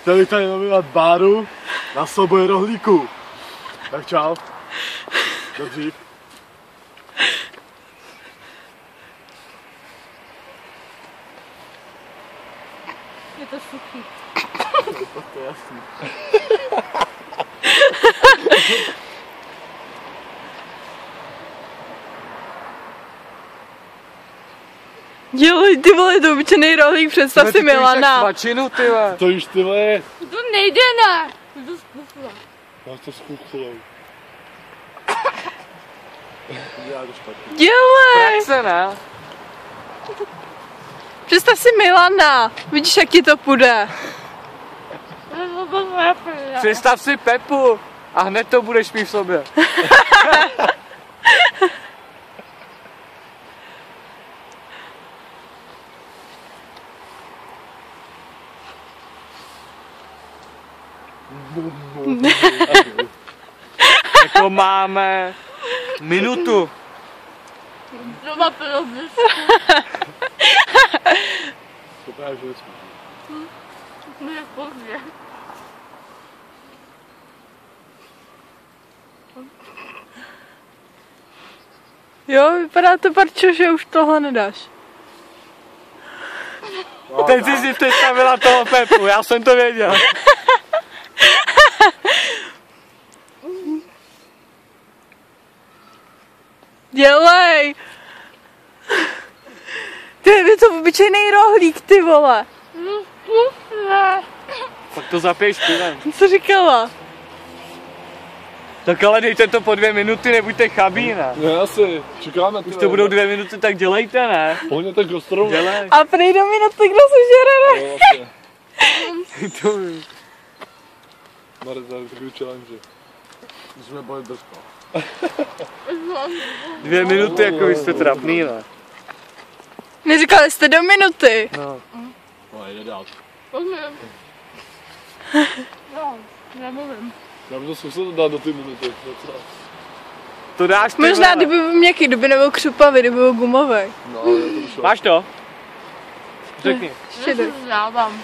Chtěl bych tady nominovat Báru na souboj rohlíků. Tak čau. Do dřív. Je to suchý. To je jasný. Dělej, ty vole, to obyčejný rohlík, představ si Milana. Svačinu, ty vole. To už ty vole. To nejde, ne. To zkusila. Já to zkuchlou. Já to špatně. Dělej, Praxe, ne? představ si Milana. Vidíš, jak ti to půjde. Představ si Pepu a hned to budeš mít v sobě. Jako máme minutu. Doma pilozis. To právě vždycky. No jak pozdě. Jo, vypadá to, Barčo, že už tohle nedáš. Teď jsi si představila toho Pepu, já jsem to věděl. Dělej! Ty je to obyčejný rohlík, ty vole. No zkusne. Tak to zapiješ pivem. Co říkala? Tak ale dejte to po 2 minuty, nebuďte chabí, ne? No asi, čekáme ty. Už to budou 2 minuty, tak dělejte, ne? Pohně tak ostrovně. Dělej. A prý do minuty, kdo se žere, ne? Jo, vlastně. To... Marek, tady takový challenge. Musíme bojit bez toho. 2 minuty, jako vy jste trapný, ne? Neříkali jste do minuty. No. No, jde dál. Povím. No, nemluvím. Já bych to zkusil dát do ty minuty. To dáš ty, Možná, vole. kdyby byl měkký, kdyby nebyl křupavý, kdyby byl gumový. No, ale to už Máš to? Řekni. Šedý. Já se vzdávám.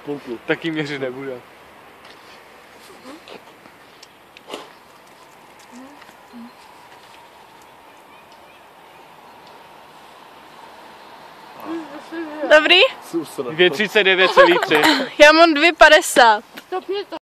půlku. Taky měřit nebude. Dobrý? 2,39,3. Já mám 2,50. Stopně to.